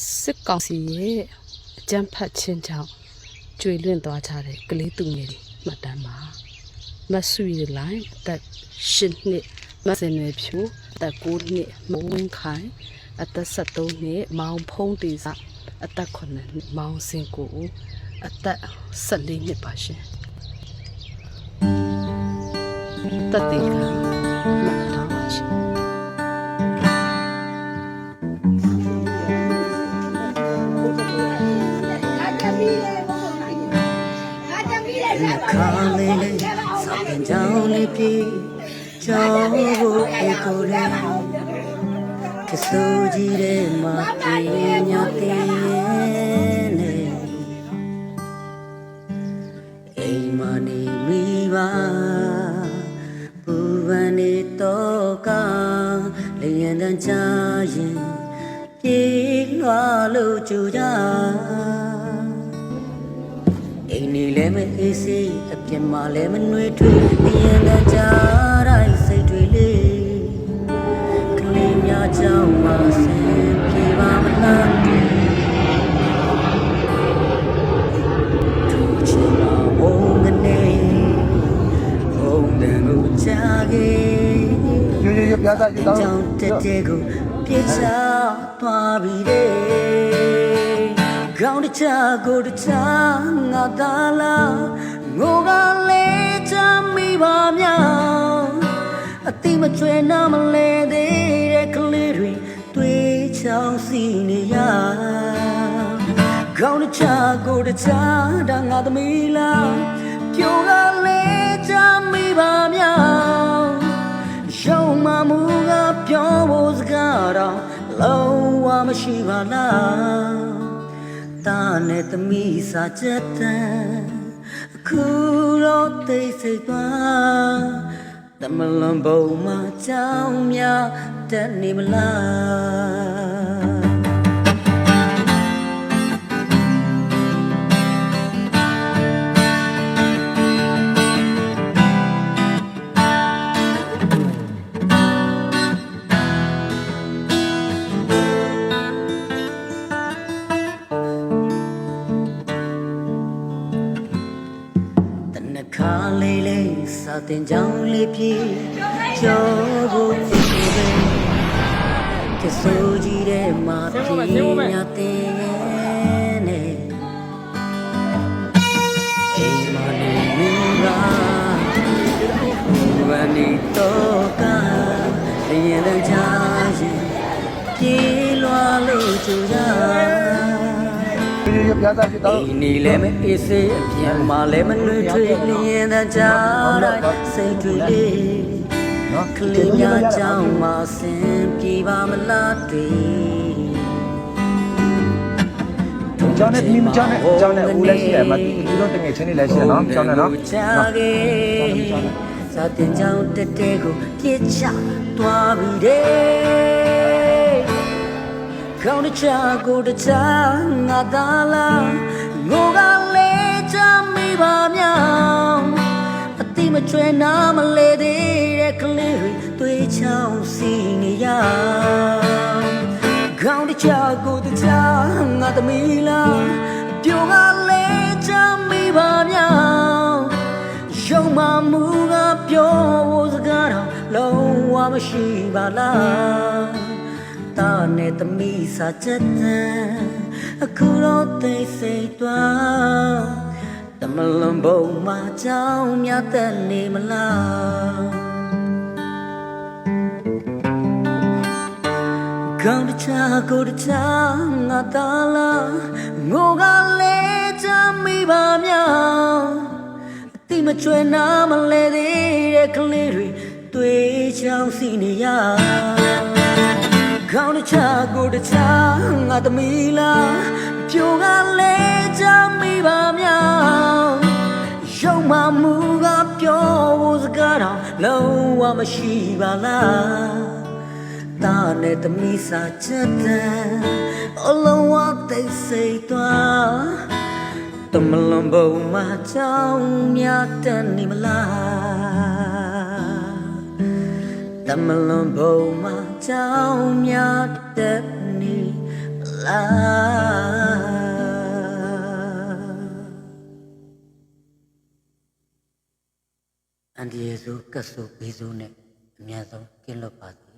စစ်ကောင်စီရဲ့အကြမ်းဖက်ခြင်းကြောင့်ကျွေလွင့်သွားကြတဲ့ကလေးသူငယ်တွေမှတ်တမ်းပါမဆူရီလိုင်းတက်8နှစ်မစင်ရွယ်ဖြူတက်9နှစ်မဝင်းခိုင်အသက်73နှစ်မောင်ဖုံးတေစာအသက်9နှစ်မောင်စင်ကိုအသက်14နှစ်ပါရှင်တက်တေကမှတ်ထားပါရှင်ခါလေးလေးစောင်းကြောင်လေးပြေကြောင်ကိုအေကိုလေးကစိုးကြီးတဲ့မှာပြေညတဲ့နေအိမ်မနေမိပါပူပန်နေတော့ကလျင်တန်းချရင်ပြေလွှာလို့ကြူကြအိမ်နေလဲမအေးစေးအပြစ်မှလည်းမနှွေးထွေးလျင်တန်းချတိုင်းစိတ်တွေလေးကလေးများကြောင့်မဆင်ပြေပါမလားသူချင်ပါဘုံကနေဘုံတန်ကိုချခဲ့ရပြတာကြည့်တော့ကြောင့်တက်တဲ့ကိုပြစ်ချသွားပြီတဲ့ကောင်းတချကိုတချငါသာလားငိုကလေးချမိပါမြောင်အတိမကျွဲနာမလဲသေးတဲ့ကလေးတွေတွေးချောင်းစီနေရကောင်းတချကိုတချဒါငါသမီးလားပြိုကလေးချမိပါမြောင်ရှုံးမမှုကပြောဖို့စကားတော့လုံးဝမရှိပါလားတာနဲ့သမီးစာချက်တန်အခုတော့သိစိတ်သွားတမလွန်ဘုံမှာကြောင်းများတက်နေမလားခါလေးလေးစာတင်ကြောင်လေးပြေကျော်ဖို့ဖြစ်နေကစိုးကြီးတဲ့မှာပြေညတဲ့နေအိမ်မနေမူရာဝနီတော့ကရင်လည်းချာရင်ပြေလွာလို့ကြူရရပြတာကြည့်တော့နီလဲမအေးစေးအပြန်မှလဲမနှွေးထွေးလျင်တန်းချတိုင်းစိတ်တွေလေးနော်ကလေးများကြောင့်မဆင်ပြေပါမလားတွေကျောင်းနဲ့ဒီမကျောင်းနဲ့ဦးလည်းရှိတယ်မတူတော့တကယ်ချင်းလေးလည်းရှိတယ်နော်ကျောင်းနဲ့နော်စာတင်ကြောင်တက်တဲ့ကိုပြစ်ချသွားပြီတဲ့ကောင်းတချကိုတချငါသာလားငိုကလေးချမိပါမြောင်အတိမကျွဲနာမလဲသေးတဲ့ကလေးတွေတွေးချောင်းစီနေရကောင်းတချကိုတချငါသမီးလားပြိုကလေးချမိပါမြောင်ရုံမမှုကပြောဖို့စကားတော့လုံးဝမရှိပါလားတာနဲ့သမီးစာချက်တန်အခုတော့သိစိတ်သွားတမလွန်ဘုံမှာကြောင်းများသက်နေမလားကောင်းတချကိုတချငါသာလားငိုကလေးချမိပါမြောင်အတိမကျွဲနာမလဲသေးတဲ့ကလေးတွေတွေးချောင်းစီနေရကောင်းတချကိုတချငါသမီးလားပြိုကလေးချမိပါမြောင်ရုံမမှုကပြောဖို့စကားတော့လုံးဝမရှိပါလားတာနဲ့သမီးစာချက်တန်အလုံးဝသိစိတ်သွားတမလွန်ဘုံမှာကြောင်းများတက်နေမလားတမလွန်ဘုံမှာကြောင်းများတက်နေမလ အန်ဒီယေစုကတ်စုဘေးစုနဲ့အများဆုံးကင်းလွတ်ပါစေ